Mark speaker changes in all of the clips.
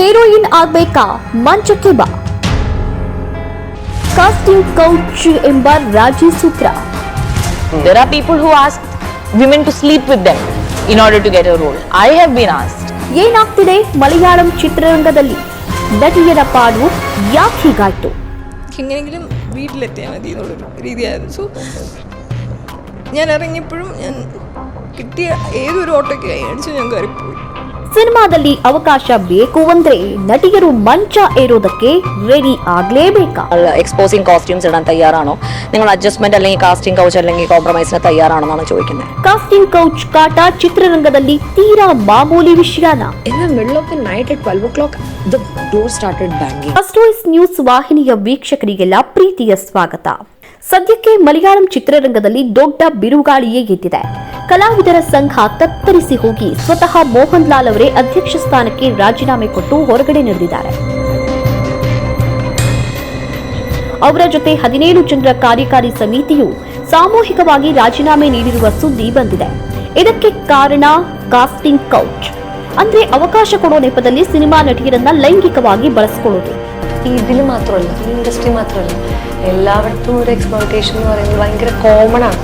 Speaker 1: Heroine ಆಗ್ಬೇಕಾ ಮಂಚಕ್ಕೆ ಬಾ. Casting couch ಎಂಬ ರಾಜಿ ಸೂತ್ರ.
Speaker 2: There are people who ask women to sleep with them in order to get a role. I have been asked.
Speaker 1: ಏನಾಗ್ತಿದೆ ಮಲಯಾಳಂ ಚಿತ್ರರಂಗದಲ್ಲಿ? ನಟಿಯರ ಪಾಡು ಯಾಕೆ ಹೀಗಾಯ್ತು?
Speaker 3: എങ്ങനെയെങ്കിലും വീട്ടിലെത്തിയാൽ മതി എന്നുള്ളൊരു രീതിയായിരുന്നു. സോ ഞാൻ ഇറങ്ങിയപ്പോഴും ഞാൻ കിട്ടിയ ഏതൊരു ഓട്ടോയ്ക്ക് കൈയടിച്ചു ഞാൻ കയറിപ്പോയി.
Speaker 1: ಸಿನಿಮಾದಲ್ಲಿ ಅವಕಾಶ ಬೇಕು ಅಂದ್ರೆ ನಟಿಯರು ಮಂಚ ಏರೋದಕ್ಕೆ ರೆಡಿ ಆಗ್ಲೇಬೇಕಾ?
Speaker 2: എക്സ്പോസിംഗ് കോസ്റ്റ്യൂംസ് ഇടാൻ തയ്യാറാണോ, നിങ്ങൾ അഡ്ജസ്റ്റ്മെന്റ് അല്ലെങ്കിൽ കാസ്റ്റിംഗ് കൗച്ച് അല്ലെങ്കിൽ കോംപ്രമൈസിന് തയ്യാറാണെന്നാണ് ചോദിക്കുന്നത്.
Speaker 1: ಕಾಸ್ಟಿಂಗ್ ಕೌಚ್ ಕಾಟ ಚಿತ್ರರಂಗದಲ್ಲಿ ತೀರಾ ಮಾಮೂಲಿ ವಿಷಯನ?
Speaker 4: In the middle of the night at 12 o'clock, the door started banging.
Speaker 1: First voice news ವಾಹಿನಿಯ ವೀಕ್ಷಕರಿಗೆಲ್ಲ ಪ್ರೀತಿಯ ಸ್ವಾಗತ. ಸದ್ಯಕ್ಕೆ ಮಲಯಾಳಂ ಚಿತ್ರರಂಗದಲ್ಲಿ ದೊಡ್ಡ ಬಿರುಗಾಳಿಯೇ ಎದ್ದಿದೆ. ಕಲಾವಿದರ ಸಂಘ ತತ್ತರಿಸಿ ಹೋಗಿ ಸ್ವತಃ ಮೋಹನ್ ಲಾಲ್ ಅವರೇ ಅಧ್ಯಕ್ಷ ಸ್ಥಾನಕ್ಕೆ ರಾಜೀನಾಮೆ ಕೊಟ್ಟು ಹೊರಗಡೆ ನಡೆದಿದ್ದಾರೆ. ಅವರ ಜೊತೆ 17 ಜನರ ಕಾರ್ಯಕಾರಿ ಸಮಿತಿಯು ಸಾಮೂಹಿಕವಾಗಿ ರಾಜೀನಾಮೆ ನೀಡಿರುವ ಸುದ್ದಿ ಬಂದಿದೆ. ಇದಕ್ಕೆ ಕಾರಣ ಕಾಸ್ಟಿಂಗ್ ಕೌಚ್, ಅಂದ್ರೆ ಅವಕಾಶ ಕೊಡೋ ನೆಪದಲ್ಲಿ ಸಿನಿಮಾ ನಟಿಯರನ್ನ ಲೈಂಗಿಕವಾಗಿ ಬಳಸಿಕೊಳ್ಳೋದು.
Speaker 4: ഇതിൽ മാത്രമല്ല, ഈ ഇൻഡസ്ട്രി മാത്രമല്ല, എല്ലായിടത്തും ഒരു എക്സ്പ്ലോയിറ്റേഷൻ എന്ന് പറയുന്നത് ഭയങ്കര കോമൺ ആണ്.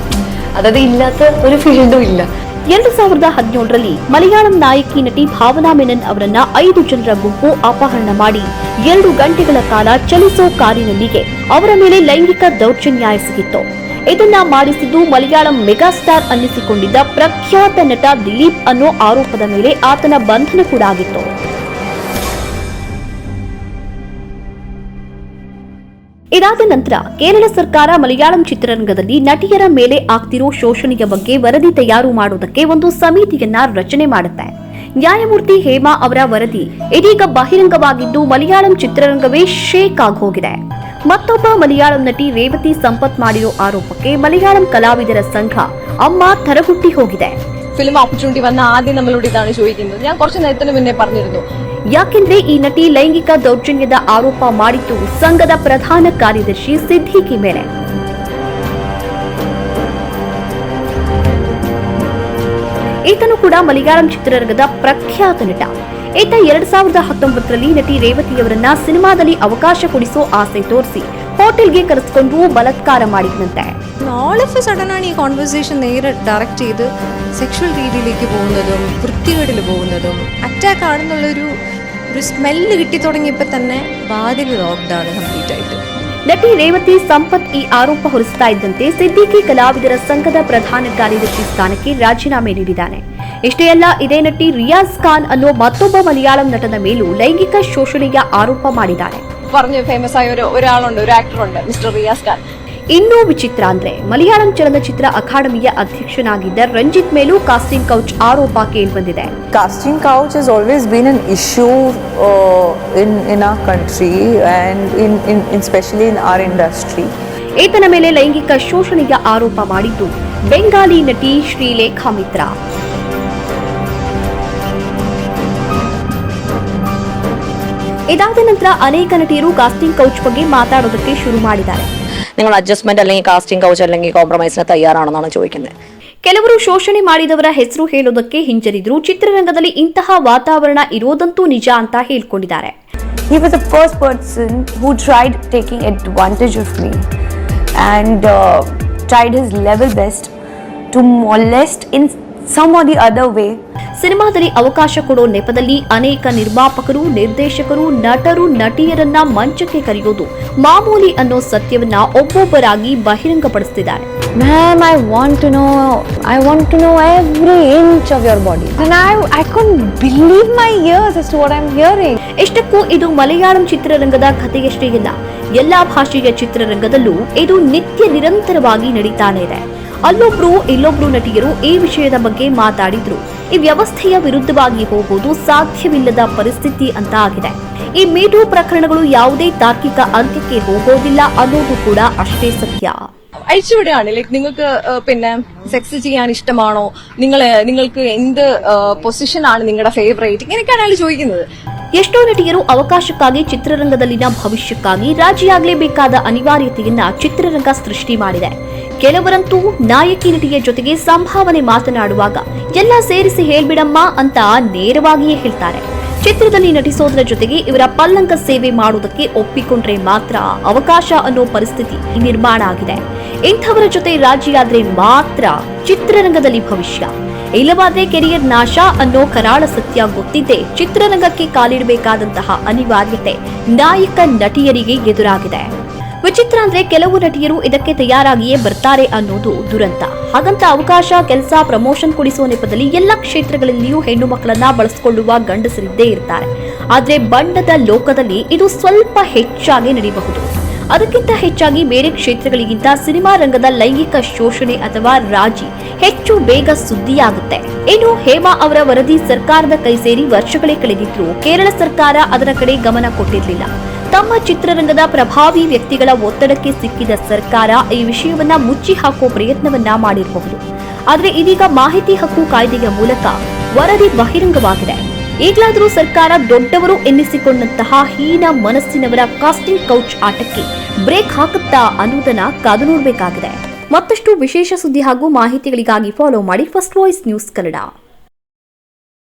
Speaker 4: അതായത് ഇല്ലാത്ത ഒരു ഫീൽഡും ഇല്ല.
Speaker 1: 2017ರಲ್ಲಿ ಮಲಯಾಳಂ ನಾಯಕಿ ನಟಿ ಭಾವನಾ ಮೆನನ್ ಅವರನ್ನ 5 ಜನರ ಗುಂಪು ಅಪಹರಣ ಮಾಡಿ 2 ಗಂಟೆಗಳ ಕಾಲ ಚಲಿಸೋ ಕಾರಿನಲ್ಲಿಗೆ ಅವರ ಮೇಲೆ ಲೈಂಗಿಕ ದೌರ್ಜನ್ಯ ಎಸಗಿತ್ತು. ಇದನ್ನ ಮಾಡಿಸಿದ್ದು ಮಲಯಾಳಂ ಮೆಗಾಸ್ಟಾರ್ ಅನ್ನಿಸಿಕೊಂಡಿದ್ದ ಪ್ರಖ್ಯಾತ ನಟ ದಿಲೀಪ್ ಅನ್ನೋ ಆರೋಪದ ಮೇಲೆ ಆತನ ಬಂಧನ ಕೂಡ ಆಗಿತ್ತು. ಇದಾದ ನಂತರ ಕೇರಳ ಸರ್ಕಾರ ಮಲಯಾಳಂ ಚಿತ್ರರಂಗದಲ್ಲಿ ನಟಿಯರ ಮೇಲೆ ಆಗ್ತಿರೋ ಶೋಷಣೆಯ ಬಗ್ಗೆ ವರದಿ ತಯಾರು ಮಾಡುವುದಕ್ಕೆ ಒಂದು ಸಮಿತಿಯನ್ನ ರಚನೆ ಮಾಡುತ್ತೆ. ನ್ಯಾಯಮೂರ್ತಿ ಹೇಮಾ ಅವರ ವರದಿ ಇದೀಗ ಬಹಿರಂಗವಾಗಿದ್ದು ಮಲಯಾಳಂ ಚಿತ್ರರಂಗವೇ ಶೇಕ್ ಆಗಿ ಹೋಗಿದೆ. മറ്റൊಬ್ಬ മലയാളം നടി രേവതി സമ്പത്ത് ಮಾಡಿರೋ ആരോപಕ್ಕೆ മലയാളം കലാവിദര സംഘ അമ്മ തരകുട്ടി ಹೋಗಿದೆ.
Speaker 3: ഫിലിം ഓപ്പർച്യൂണിറ്റി വന്ന ആദ്യം നമ്മളോട് ഇതാണ് ചോദിക്കുന്നത്. ഞാൻ കുറച്ച് നേരത്തിന് മുന്നേ പറഞ്ഞിരുന്നു.
Speaker 1: ಯಾಕೆಂದ್ರೆ ಈ ನಟಿ ಲೈಂಗಿಕ ದೌರ್ಜನ್ಯದ ಆರೋಪ ಮಾಡಿದ್ದು ಸಂಘದ ಪ್ರಧಾನ ಕಾರ್ಯದರ್ಶಿ ಸಿದ್ದಿಕಿ ಮೇಲೆ. ಈತನು ಕೂಡ ಮಲಯಾಳಂ ಚಿತ್ರರಂಗದ ಪ್ರಖ್ಯಾತ ನಟ. ಈತ 2019ರಲ್ಲಿ ನಟಿ ರೇವತಿಯವರನ್ನ ಸಿನಿಮಾದಲ್ಲಿ ಅವಕಾಶ ಕೊಡಿಸೋ ಆಸೆ ತೋರಿಸಿ ಹೋಟೆಲ್ಗೆ ಕರೆಸಿಕೊಂಡು ಬಲಾತ್ಕಾರ ಮಾಡಿದಂತೆ.
Speaker 3: ഓൾ ഓഫ് എ സഡൻ ആണ് ഈ കോൺവെർസേഷൻ നേരെ ഡയറക്റ്റ് ചെയ്ത് സെക്ഷൽ രീതിയിലേക്ക് പോകുന്നതും വൃത്തികേടിൽ പോകുന്നതും അറ്റാക്ക് ആണെന്നുള്ളൊരു സ്മെല്ല് കിട്ടി തുടങ്ങിയപ്പോൾ തന്നെ വാതിൽ ലോക്ക്ഡൌൺ കംപ്ലീറ്റ് ആയിട്ട്.
Speaker 1: ನಟಿ ರೇವತಿ ಸಂಪತ್ ಈ ಆರೋಪ ಹೊರಿಸ್ತಾ ಇದ್ದಂತೆ ಸಿದ್ದಿಕಿ ಕಲಾವಿದರ ಸಂಘದ ಪ್ರಧಾನ ಕಾರ್ಯದರ್ಶಿ ಸ್ಥಾನಕ್ಕೆ ರಾಜೀನಾಮೆ ನೀಡಿದ್ದಾನೆ. ಇಷ್ಟೇ ಅಲ್ಲ, ಇದೇ ನಟಿ ರಿಯಾಜ್ ಖಾನ್ ಅನ್ನೋ ಮತ್ತೊಬ್ಬ ಮಲಯಾಳಂ ನಟನ ಮೇಲೂ ಲೈಂಗಿಕ ಶೋಷಣೆಯ ಆರೋಪ ಮಾಡಿದ್ದಾರೆ.
Speaker 3: പറഞ്ഞു ഫേമസ് ആയ ഒരാളുണ്ട്, ഒരു ആക്ടറുണ്ട്, മിസ്റ്റർ റിയാസ് ഖാൻ.
Speaker 1: ಇನ್ನೂ ವಿಚಿತ್ರ ಅಂದ್ರೆ ಮಲಯಾಳಂ ಚಲನಚಿತ್ರ ಅಕಾಡೆಮಿಯ ಅಧ್ಯಕ್ಷನಾಗಿದ್ದ ರಂಜಿತ್ ಮೇಲೂ ಕಾಸ್ಟಿಂಗ್ ಕೌಚ್ ಆರೋಪ ಕೇಳಿಬಂದಿದೆ.
Speaker 5: Casting couch has always been an issue in our country and in especially in our industry.
Speaker 1: ಈತನ ಮೇಲೆ ಲೈಂಗಿಕ ಶೋಷಣೆಯ ಆರೋಪ ಮಾಡಿದ್ದು ಬೆಂಗಾಲಿ ನಟಿ ಶ್ರೀಲೇಖಾ ಮಿತ್ರ. ಇದಾದ ನಂತರ ಅನೇಕ ನಟಿಯರು ಕಾಸ್ಟಿಂಗ್ ಕೌಚ್ ಬಗ್ಗೆ ಮಾತಾಡೋದಕ್ಕೆ ಶುರು ಮಾಡಿದ್ದಾರೆ.
Speaker 2: നിങ്ങൾ അഡ്ജസ്റ്റ്മെന്റ് അല്ലെങ്കിൽ കാസ്റ്റിംഗ് കൗച്ച് അല്ലെങ്കിൽ കോംപ്രമൈസിന് തയ്യാറാണെന്നാണ് ചോദിക്കുന്നത്.
Speaker 1: ಕೆಲವರು ಶೋಷಣೆ ಮಾಡಿದವರ ಹೆಸರು ಹೇಳೋದಕ್ಕೆ ಹಿಂಜರಿದ್ರು. ಚಿತ್ರರಂಗದಲ್ಲಿ ಇಂತಹ ವಾತಾವರಣ ಇರೋದಂತೂ ನಿಜ ಅಂತ ಹೇಳ್ಕೊಂಡಿದ್ದಾರೆ.
Speaker 6: He was the first person who tried taking advantage of me and tried his level best to molest in some or the other way.
Speaker 1: ಸಿನಿಮಾದಲ್ಲಿ ಅವಕಾಶ ಕೊಡೋ ನೆಪದಲ್ಲಿ ಅನೇಕ ನಿರ್ಮಾಪಕರು, ನಿರ್ದೇಶಕರು, ನಟರು, ನಟಿಯರನ್ನ ಮಂಚಕ್ಕೆ ಕರೆಯೋದು ಮಾಮೂಲಿ ಅನ್ನೋ ಸತ್ಯವನ್ನ ಒಬ್ಬೊಬ್ಬರಾಗಿ ಬಹಿರಂಗಪಡಿಸುತ್ತಿದ್ದಾರೆ.
Speaker 6: Ma'am, I want to know every inch of your body. And I couldn't believe my ears as to what I'm hearing.
Speaker 1: ಇಷ್ಟಕ್ಕೂ ಇದು ಮಲಯಾಳಂ ಚಿತ್ರರಂಗದ ಕಥೆಯಷ್ಟೇ ಇಲ್ಲ, ಎಲ್ಲಾ ಭಾಷೆಯ ಚಿತ್ರರಂಗದಲ್ಲೂ ಇದು ನಿತ್ಯ ನಿರಂತರವಾಗಿ ನಡೀತಾನೆ ಇದೆ. ಅಲ್ಲೊಬ್ರು ಇಲ್ಲೊಬ್ರು ನಟಿಯರು ಈ ವಿಷಯದ ಬಗ್ಗೆ ಮಾತಾಡಿದ್ರು. ಈ ವ್ಯವಸ್ಥೆಯ ವಿರುದ್ಧವಾಗಿ ಹೋಗೋದು ಸಾಧ್ಯವಿಲ್ಲದ ಪರಿಸ್ಥಿತಿ ಅಂತ ಆಗಿದೆ. ಈ ಮೀಟೂ ಪ್ರಕರಣಗಳು ಯಾವುದೇ ತಾರ್ಕಿಕ ಅಂತ್ಯಕ್ಕೆ ಹೋಗೋದಿಲ್ಲ ಅನ್ನೋದು ಕೂಡ ಅಷ್ಟೇ ಸತ್ಯ.
Speaker 3: അഴിച്ചുവിടുകയാണ്. ലൈക്ക് നിങ്ങൾക്ക് പിന്നെ സെക്സ് ചെയ്യാൻ ഇഷ്ടമാണോ, നിങ്ങൾക്ക് എന്ത് പൊസിഷനാണ് നിങ്ങളുടെ ഫേവറേറ്റ്, ഇങ്ങനെയൊക്കെയാണ് അയാൾ ചോദിക്കുന്നത്.
Speaker 1: ಎಷ್ಟೋ ನಟಿಯರು ಅವಕಾಶಕ್ಕಾಗಿ ಚಿತ್ರರಂಗದಲ್ಲಿನ ಭವಿಷ್ಯಕ್ಕಾಗಿ ರಾಜಿಯಾಗಲೇಬೇಕಾದ ಅನಿವಾರ್ಯತೆಯನ್ನ ಚಿತ್ರರಂಗ ಸೃಷ್ಟಿ ಮಾಡಿದೆ. ಕೆಲವರಂತೂ ನಾಯಕಿ ನಟಿಯ ಜೊತೆಗೆ ಸಂಭಾವನೆ ಮಾತನಾಡುವಾಗ ಎಲ್ಲ ಸೇರಿಸಿ ಹೇಳ್ಬಿಡಮ್ಮ ಅಂತ ನೇರವಾಗಿಯೇ ಹೇಳ್ತಾರೆ. ಚಿತ್ರದಲ್ಲಿ ನಟಿಸೋದರ ಜೊತೆಗೆ ಇವರ ಪಲ್ಲಂಕ ಸೇವೆ ಮಾಡುವುದಕ್ಕೆ ಒಪ್ಪಿಕೊಂಡ್ರೆ ಮಾತ್ರ ಅವಕಾಶ ಅನ್ನೋ ಪರಿಸ್ಥಿತಿ ನಿರ್ಮಾಣ ಆಗಿದೆ. ಇಂಥವರ ಜೊತೆ ರಾಜಿಯಾದ್ರೆ ಮಾತ್ರ ಚಿತ್ರರಂಗದಲ್ಲಿ ಭವಿಷ್ಯ, ಇಲ್ಲವಾದ್ರೆ ಕೆರಿಯರ್ ನಾಶ ಅನ್ನೋ ಕರಾಳ ಸತ್ಯ ಗೊತ್ತಿದ್ದೇ ಚಿತ್ರರಂಗಕ್ಕೆ ಕಾಲಿಡಬೇಕಾದಂತಹ ಅನಿವಾರ್ಯತೆ ನಾಯಕ ನಟಿಯರಿಗೆ ಎದುರಾಗಿದೆ. ವಿಚಿತ್ರ ಅಂದ್ರೆ ಕೆಲವು ನಟಿಯರು ಇದಕ್ಕೆ ತಯಾರಾಗಿಯೇ ಬರ್ತಾರೆ ಅನ್ನೋದು ದುರಂತ. ಹಾಗಂತ ಅವಕಾಶ, ಕೆಲಸ, ಪ್ರಮೋಷನ್ ಕೊಡಿಸುವ ನೆಪದಲ್ಲಿ ಎಲ್ಲ ಕ್ಷೇತ್ರಗಳಲ್ಲಿಯೂ ಹೆಣ್ಣು ಮಕ್ಕಳನ್ನ ಬಳಸಿಕೊಳ್ಳುವ ಗಂಡಸರಿದ್ದೇ ಇರ್ತಾರೆ. ಆದ್ರೆ ಬಣ್ಣದ ಲೋಕದಲ್ಲಿ ಇದು ಸ್ವಲ್ಪ ಹೆಚ್ಚಾಗಿ ನಡೆಯಬಹುದು. ಅದಕ್ಕಿಂತ ಹೆಚ್ಚಾಗಿ ಬೇರೆ ಕ್ಷೇತ್ರಗಳಿಗಿಂತ ಸಿನಿಮಾ ರಂಗದ ಲೈಂಗಿಕ ಶೋಷಣೆ ಅಥವಾ ರಾಜಿ ಹೆಚ್ಚು ಬೇಗ ಸುದ್ದಿಯಾಗುತ್ತೆ. ಇನ್ನು ಹೇಮಾ ಅವರ ವರದಿ ಸರ್ಕಾರದ ಕೈ ಸೇರಿ ವರ್ಷಗಳೇ ಕಳೆದಿದ್ರು ಕೇರಳ ಸರ್ಕಾರ ಅದರ ಕಡೆ ಗಮನ ಕೊಟ್ಟಿರಲಿಲ್ಲ. ತಮ್ಮ ಚಿತ್ರರಂಗದ ಪ್ರಭಾವಿ ವ್ಯಕ್ತಿಗಳ ಒತ್ತಡಕ್ಕೆ ಸಿಕ್ಕಿದ ಸರ್ಕಾರ ಈ ವಿಷಯವನ್ನ ಮುಚ್ಚಿ ಹಾಕುವ ಪ್ರಯತ್ನವನ್ನ ಮಾಡಿರಬಹುದು. ಆದರೆ ಇದೀಗ ಮಾಹಿತಿ ಹಕ್ಕು ಕಾಯ್ದೆಯ ಮೂಲಕ ವರದಿ ಬಹಿರಂಗವಾಗಿದೆ. ಈಗಲಾದರೂ ಸರ್ಕಾರ ದೊಡ್ಡವರು ಎನ್ನಿಸಿಕೊಂಡಂತಹ ಹೀನ ಮನಸ್ಸಿನವರ ಕಾಸ್ಟಿಂಗ್ ಕೌಚ್ ಆಟಕ್ಕೆ ಬ್ರೇಕ್ ಹಾಕುತ್ತಾ ಅನ್ನೋದನ್ನ ಕಾದು ನೋಡಬೇಕಾಗಿದೆ. ಮತ್ತಷ್ಟು ವಿಶೇಷ ಸುದ್ದಿ ಹಾಗೂ ಮಾಹಿತಿಗಳಿಗಾಗಿ ಫಾಲೋ ಮಾಡಿ ಫಸ್ಟ್ ವಾಯ್ಸ್ ನ್ಯೂಸ್ ಕನ್ನಡ.